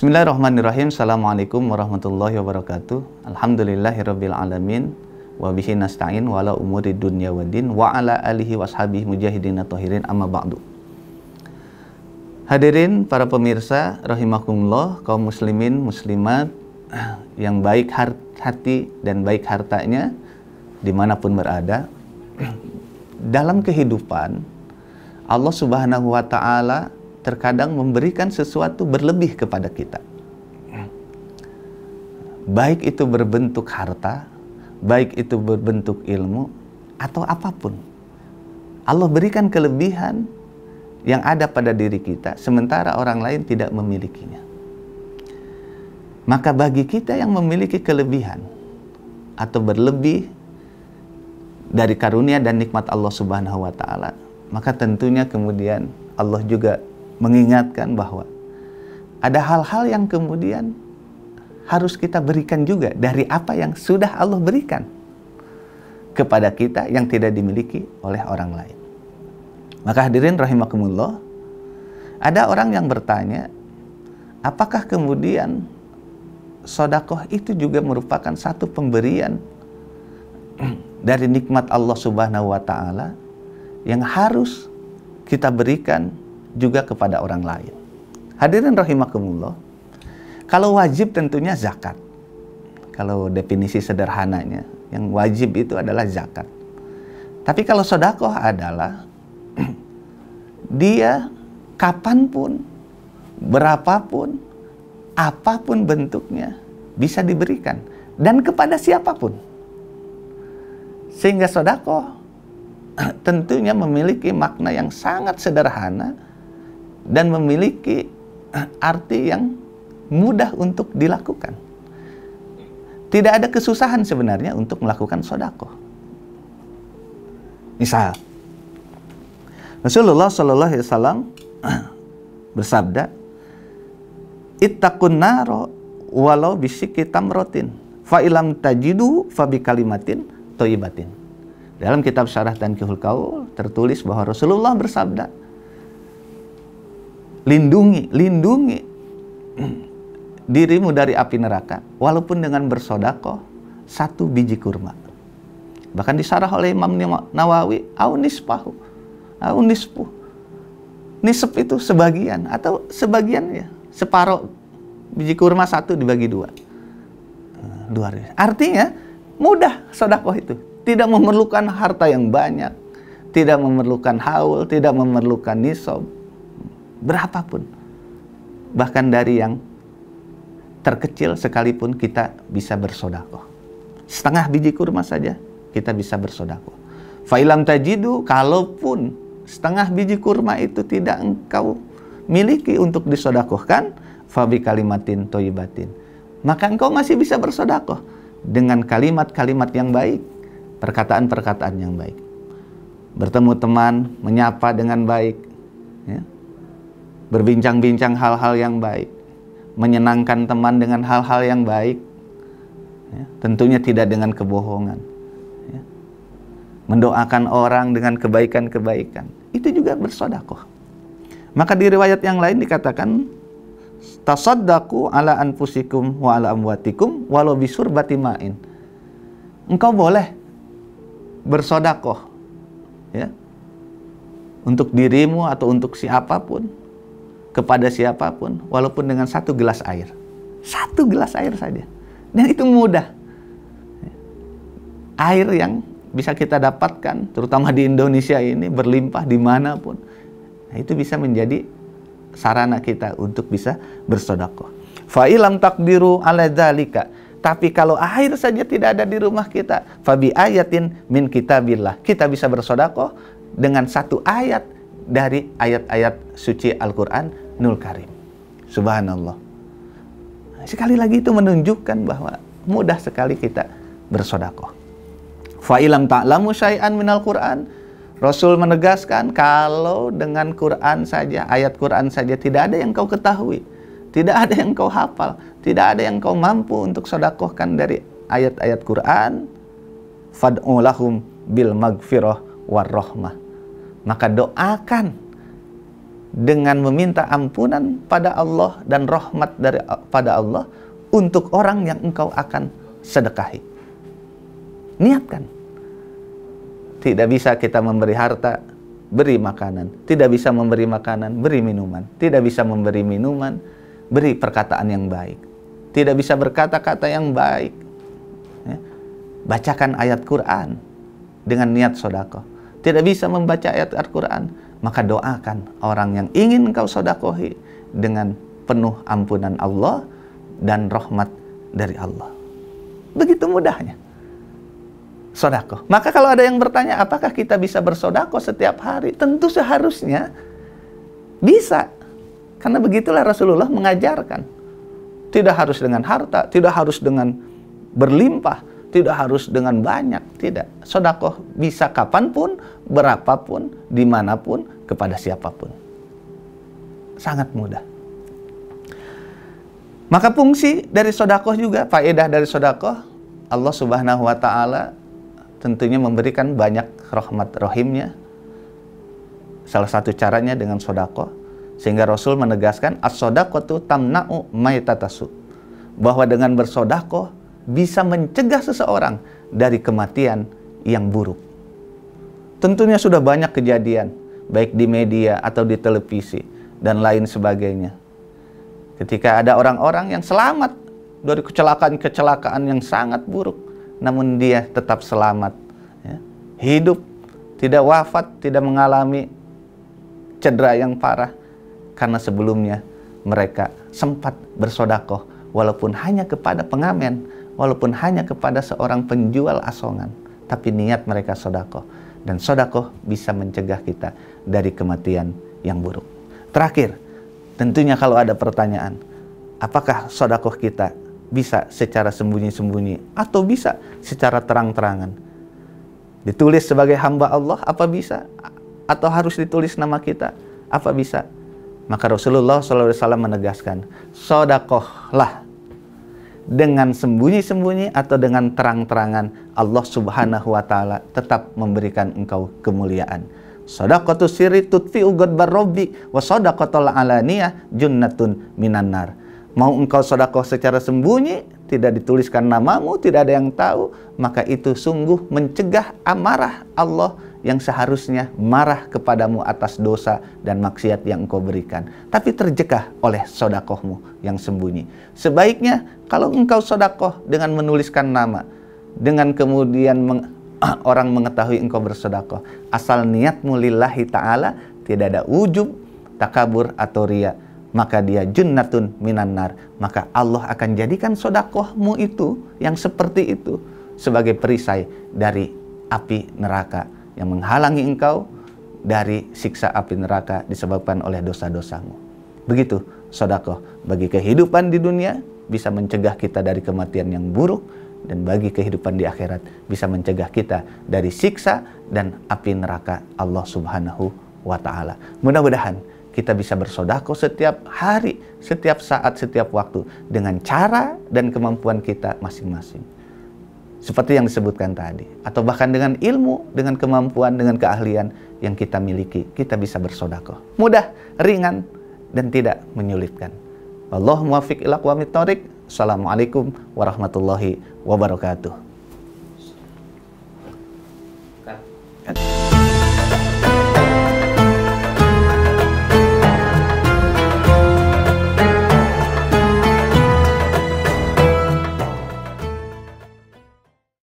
Bismillahirrahmanirrahim. Assalamualaikum warahmatullahi wabarakatuh. Alhamdulillahirabbil alamin wa bihi nasta'in wa ala umuri dunya waddin wa ala alihi washabihi mujahidin tahirin amma ba'du. Hadirin para pemirsa rahimakumullah, kaum muslimin muslimat yang baik hati dan baik hartanya dimanapun berada. Dalam kehidupan Allah Subhanahu wa ta'ala terkadang memberikan sesuatu berlebih kepada kita. Baik itu berbentuk harta, baik itu berbentuk ilmu, atau apapun. Allah berikan kelebihan yang ada pada diri kita, sementara orang lain tidak memilikinya. Maka bagi kita yang memiliki kelebihan atau berlebih dari karunia dan nikmat Allah Subhanahu wa ta'ala, maka tentunya kemudian Allah juga mengingatkan bahwa ada hal-hal yang kemudian harus kita berikan juga dari apa yang sudah Allah berikan kepada kita yang tidak dimiliki oleh orang lain. Maka hadirin rahimakumullah, ada orang yang bertanya, apakah kemudian sedekah itu juga merupakan satu pemberian dari nikmat Allah Subhanahu wa ta'ala yang harus kita berikan juga kepada orang lain. Hadirin rahimakumullah, kalau wajib tentunya zakat. Kalau definisi sederhananya, yang wajib itu adalah zakat. Tapi kalau sedekah adalah dia kapanpun, berapapun, apapun bentuknya bisa diberikan dan kepada siapapun. Sehingga sedekah tentunya memiliki makna yang sangat sederhana dan memiliki arti yang mudah untuk dilakukan. Tidak ada kesusahan sebenarnya untuk melakukan sedekah. Misal, Rasulullah Shallallahu Alaihi Wasallam bersabda, "Ittaqun naro walau bisyikki tamrotin, fa ilam tajidu fa bi kalimatin thayyibatin." Dalam kitab Syarah Tanqihul Qaul tertulis bahwa Rasulullah bersabda, lindungi dirimu dari api neraka walaupun dengan bersedekah satu biji kurma. Bahkan disarah oleh Imam Nawawi, au nisfu. Nisf itu sebagian atau sebagiannya, separuh biji kurma satu dibagi dua. Artinya mudah sedekah itu. Tidak memerlukan harta yang banyak, tidak memerlukan haul, tidak memerlukan nisab, berapapun. Bahkan dari yang terkecil sekalipun kita bisa bersedekah. Setengah biji kurma saja kita bisa bersedekah. Fa ilam tajidu, kalaupun setengah biji kurma itu tidak engkau miliki untuk disedekahkan, fa bi kalimatin thayyibatin, maka engkau masih bisa bersedekah dengan kalimat-kalimat yang baik, perkataan-perkataan yang baik. Bertemu teman, menyapa dengan baik, ya. Berbincang-bincang hal-hal yang baik, menyenangkan teman dengan hal-hal yang baik, ya. Tentunya tidak dengan kebohongan, ya. Mendoakan orang dengan kebaikan-kebaikan, itu juga bersedekah. Maka di riwayat yang lain dikatakan, tasaddaqu ala anfusikum wa ala amwatikum walau bisurbati ma'in. Engkau boleh bersedekah, ya, untuk dirimu atau untuk siapapun, kepada siapapun, walaupun dengan satu gelas air saja, dan itu mudah. Air yang bisa kita dapatkan terutama di Indonesia ini berlimpah dimanapun, nah, itu bisa menjadi sarana kita untuk bisa bersedekah. Fa ilam taqdiru ala dzalika, tapi kalau air saja tidak ada di rumah kita, fabi ayatin min kitabillah, kita bisa bersedekah dengan satu ayat dari ayat-ayat suci Al-Qur'anul Karim. Subhanallah. Sekali lagi itu menunjukkan bahwa mudah sekali kita bersedekah. Fa ilam ta'lamu syai'an minal Qur'an, Rasul menegaskan kalau dengan Quran saja, ayat Quran saja tidak ada yang kau ketahui, tidak ada yang kau hafal, tidak ada yang kau mampu untuk sedekahkan dari ayat-ayat Quran, fad'u lahum bil magfirah war rahmah, maka doakan dengan meminta ampunan pada Allah dan rahmat pada Allah untuk orang yang engkau akan sedekahi. Niatkan. Tidak bisa kita memberi harta, beri makanan. Tidak bisa memberi makanan, beri minuman. Tidak bisa memberi minuman, beri perkataan yang baik. Tidak bisa berkata-kata yang baik. Ya. Bacakan ayat Quran dengan niat sedekah. Tidak bisa membaca ayat Al-Quran, maka doakan orang yang ingin engkau sedekahi dengan penuh ampunan Allah dan rahmat dari Allah. Begitu mudahnya sedekah. Maka kalau ada yang bertanya, apakah kita bisa bersedekah setiap hari? Tentu seharusnya bisa. Karena begitulah Rasulullah mengajarkan. Tidak harus dengan harta, tidak harus dengan berlimpah, tidak harus dengan banyak, tidak. Sedekah bisa kapanpun, berapapun, dimanapun, kepada siapapun. Sangat mudah. Maka fungsi dari sedekah juga, faedah dari sedekah, Allah Subhanahu wa Ta'ala tentunya memberikan banyak rahmat rahimnya. Salah satu caranya dengan sedekah, sehingga Rasul menegaskan as-shadaqatu tamna'u maitatasu, bahwa dengan bersedekah bisa mencegah seseorang dari kematian yang buruk. Tentunya sudah banyak kejadian, baik di media atau di televisi dan lain sebagainya. Ketika ada orang-orang yang selamat dari kecelakaan-kecelakaan yang sangat buruk, namun dia tetap selamat, ya, hidup, tidak wafat, tidak mengalami cedera yang parah, karena sebelumnya mereka sempat bersedekah, walaupun hanya kepada pengamen, walaupun hanya kepada seorang penjual asongan, tapi niat mereka sedekah. Dan sedekah bisa mencegah kita dari kematian yang buruk. Terakhir, tentunya kalau ada pertanyaan, apakah sedekah kita bisa secara sembunyi-sembunyi atau bisa secara terang-terangan? Ditulis sebagai hamba Allah, apa bisa? Atau harus ditulis nama kita, apa bisa? Maka Rasulullah SAW menegaskan, sedekahlah dengan sembunyi-sembunyi atau dengan terang-terangan, Allah Subhanahu wa Ta'ala tetap memberikan engkau kemuliaan. Shadaqatu sirri tutfi'u ghadbar rabbi wa shadaqatul alaniyah junnatun minan nar. Mau engkau sedekah secara sembunyi, tidak dituliskan namamu, tidak ada yang tahu, maka itu sungguh mencegah amarah Allah yang seharusnya marah kepadamu atas dosa dan maksiat yang engkau berikan, tapi terjegah oleh sedekahmu yang sembunyi. Sebaiknya kalau engkau sedekah dengan menuliskan nama, dengan kemudian orang mengetahui engkau bersedekah, asal niatmu lillahi ta'ala, tidak ada ujub, takabur atau riya, maka dia junnatun minan nar. Maka Allah akan jadikan sedekahmu itu yang seperti itu sebagai perisai dari api neraka, yang menghalangi engkau dari siksa api neraka disebabkan oleh dosa-dosamu. Begitu sedekah bagi kehidupan di dunia bisa mencegah kita dari kematian yang buruk, dan bagi kehidupan di akhirat bisa mencegah kita dari siksa dan api neraka Allah Subhanahu wa Ta'ala. Mudah-mudahan kita bisa bersedekah setiap hari, setiap saat, setiap waktu dengan cara dan kemampuan kita masing-masing. Seperti yang disebutkan tadi, atau bahkan dengan ilmu, dengan kemampuan, dengan keahlian yang kita miliki, kita bisa bersedekah. Mudah, ringan, dan tidak menyulitkan. Wallahu muwaffiq ila aqwamit thoriq. Assalamualaikum warahmatullahi wabarakatuh.